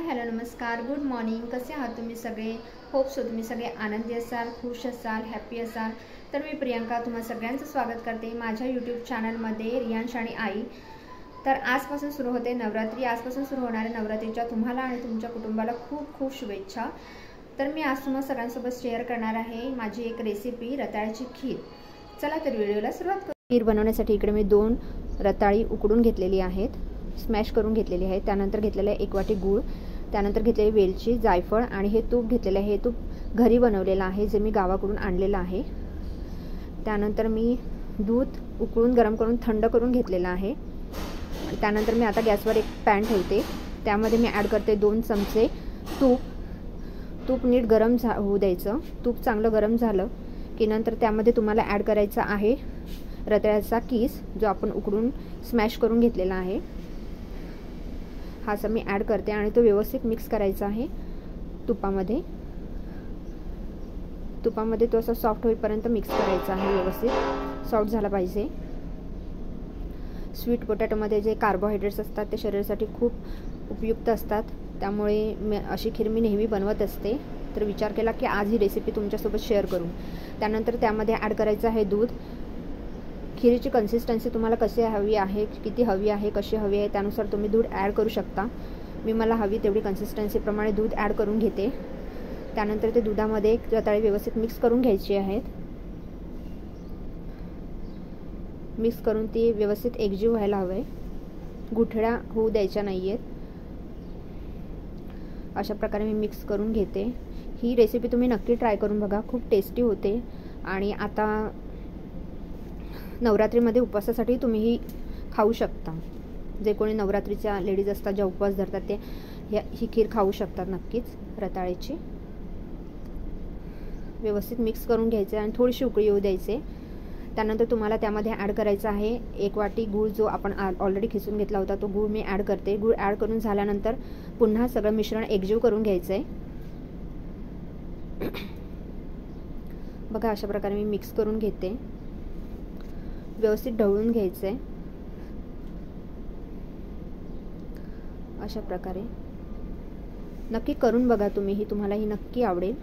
Hello नमस्कार, good morning. कसे आहात तुम्ही सगळे? होप सो तुम्ही सगळे आनंदी असाल, खुश असाल, हॅप्पी असाल. तर मी प्रियंका तुम्हा सगळ्यांचं स्वागत करते माझ्या यूट्यूब चॅनलमध्ये रियांश आणि आई. तर आजपासून सुरू होते नवरात्री. आजपासून सुरू होणाऱ्या नवरात्रीच्या तुम्हाला आणि तुमच्या कुटुंबाला खूप खूप शुभेच्छा. तर मी आज तुम्हाला सगळ्यांसोबत शेअर करणार आहे माझी एक रेसिपी, रताळ्याची खीर. चला तर व्हिडिओला सुरुवात करू. खीर बनवण्यासाठी इकडे मी 2 रताळी उकडून घेतलेली आहेत, स्मॅश करून घेतलेली आहे. त्यानंतर घेतलेलं आहे 1 वाटी गूळ, त्यानंतर घेतलेली वेलची, जायफळ आणि हे तूप घेतलेलं आहे. हे तूप घरी बनवलेलं आहे, जे मी गावाकडून आणलेलं आहे. त्यानंतर मी दूध उकळून गरम करून थंड करून घेतलेलं आहे. त्यानंतर मी आता गॅसवर एक पॅन ठेवते. त्यामध्ये मी ॲड करते 2 चमचे तूप. तूप नीट गरम होऊ द्यायचं. तूप चांगलं गरम झालं की नंतर त्यामध्ये तुम्हाला ॲड करायचा आहे रताळ्याचा किस, जो आपण उकडून स्मॅश करून घेतलेला आहे. हा असं मी ॲड करते आणि तो व्यवस्थित मिक्स करायचा आहे तुपामध्ये. तो असा सॉफ्ट होईपर्यंत मिक्स करायचा आहे. व्यवस्थित सॉफ्ट झाला पाहिजे. स्वीट पोटॅटोमध्ये जे कार्बोहायड्रेट्स असतात ते शरीरासाठी खूप उपयुक्त असतात. त्यामुळे अशी खीर मी नेहमी बनवत असते. तर विचार केला की आज ही रेसिपी तुमच्यासोबत शेअर करू. त्यानंतर त्यामध्ये ॲड करायचं आहे दूध. खीरीची कन्सिस्टन्सी तुम्हाला कशी हवी आहे, किती हवी आहे, कशी हवी आहे, त्यानुसार तुम्ही दूध ॲड करू शकता. मला हवी तेवढी कन्सिस्टन्सीप्रमाणे दूध ॲड करून घेते. त्यानंतर ते दुधामध्ये रताळे व्यवस्थित मिक्स करून घ्यायची आहेत. मिक्स करून ती व्यवस्थित एकजीव व्हायला हवे. गुठळ्या होऊ द्यायच्या नाही आहेत. अशा प्रकारे मी मिक्स करून घेते. ही रेसिपी तुम्ही नक्की ट्राय करून बघा, खूप टेस्टी होते. आणि आता नवरात्रीमध्ये उपवासासाठी तुम्ही ही खाऊ शकता. जे कोणी नवरात्रीच्या लेडीज असतात, ज्या उपवास धरतात, ते ही खीर खाऊ शकतात नक्कीच रताळ्याची. व्यवस्थित मिक्स करून घ्यायचे आणि थोडीशी उकळी येऊ द्यायचे. त्यानंतर तुम्हाला त्यामध्ये ॲड करायचा आहे 1 वाटी गूळ, जो आपण ऑलरेडी खिसून घेतला होता. तो गूळ मी ॲड करते. गूळ ॲड करून झाल्यानंतर पुन्हा सगळं मिश्रण एकजीव करून घ्यायचं आहे. बघा, अशा प्रकारे मी मिक्स करून घेते. व्यवस्थित ढवळून घ्यायचं आहे. अशा प्रकारे नक्की करून बघा तुम्ही, तुम्हाला ही नक्की आवडेल.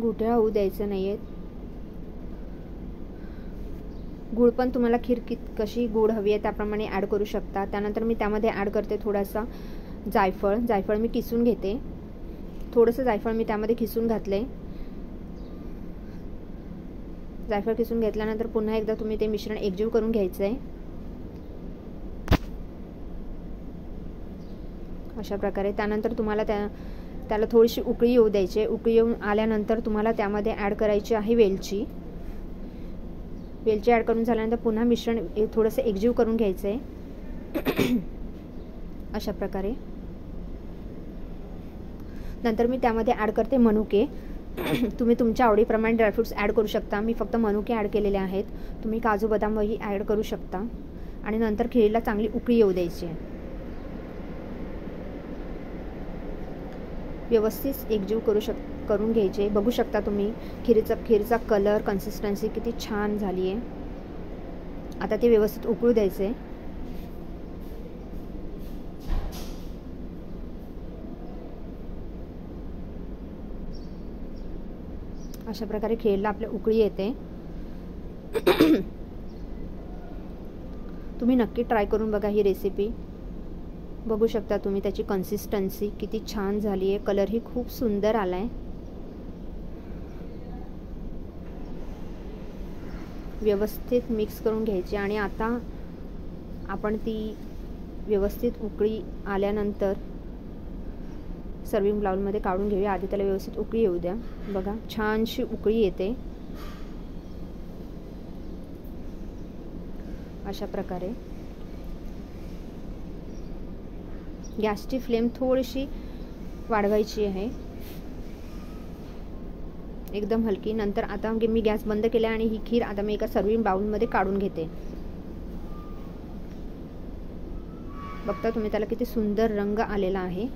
गुठळ्या होऊ द्यायचं नाही आहेत. गूळ पण तुम्हाला खीर कशी गोड हवी आहे त्याप्रमाणे ॲड करू शकता. त्यानंतर मी त्यामध्ये ॲड करते थोडासा जायफळ. जायफळ मी किसून घेते. थोडंसं जायफळ मी त्यामध्ये किसून घातले. जायफळ किसून घेतल्यानंतर पुन्हा एकदा तुम्ही ते मिश्रण एकजीव करून घ्यायचं आहे. अशा प्रकारे त्यानंतर तुम्हाला त्याला थोडीशी उकळी येऊ द्यायची. उकळी येऊन आल्यानंतर तुम्हाला त्यामध्ये ॲड करायची आहे वेलची. वेलची ॲड करून झाल्यानंतर पुन्हा मिश्रण थोडंसं एकजीव करून घ्यायचं आहे. अशा प्रकारे नंतर मी त्यामध्ये ॲड करते मनुके. तुम्ही तुमच्या आवडीप्रमाणे ड्रायफ्रूट्स ॲड करू शकता. मी फक्त मनुके ॲड केलेले आहेत. तुम्ही काजू बदामही ॲड करू शकता. आणि नंतर खीरीला चांगली उकळी येऊ द्यायची. व्यवस्थित एकजीव करून घ्यायचे. बघू शकता तुम्ही खीरीचा कलर, कन्सिस्टन्सी किती छान झाली आहे. आता ते व्यवस्थित उकळू द्यायचे. अशा प्रकारे खीरीला आपल्या उकळी येते. तुम्ही नक्की ट्राय करून बघा ही रेसिपी. बघू शकता तुम्ही त्याची कन्सिस्टन्सी किती छान झाली आहे. कलरही खूप सुंदर आला आहे. व्यवस्थित मिक्स करून घ्यायची. आणि आता आपण ती व्यवस्थित उकळी आल्यानंतर सर्विंग बाउलमध्ये काढून घेऊया. आधी त्याला व्यवस्थित उकळी येऊ द्या. बघा, छानशी उकळी येते. अशा प्रकारे गॅसची फ्लेम थोडीशी वाढवायची आहे, एकदम हलकी. नंतर आता मी गॅस बंद केला आणि ही खीर आता मी एका सर्विंग बाउलमध्ये काढून घेते. बघता तुम्ही त्याला किती सुंदर रंग आलेला आहे.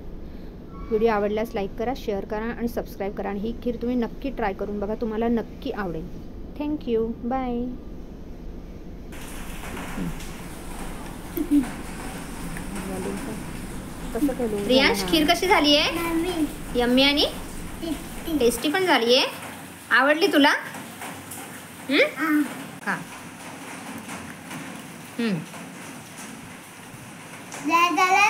व्हिडिओ आवडल्यास लाईक करा, शेअर करा आणि सबस्क्राईब करा. आणि ही खीर तुम्ही नक्की ट्राय करून बघा, तुम्हाला नक्की आवडेल. Thank you, bye. कसं केलं रियांश खीर कशी झाली आहे? यम्मी आणि टेस्टी पण झाली आहे. आवडली तुला? खा. दादाला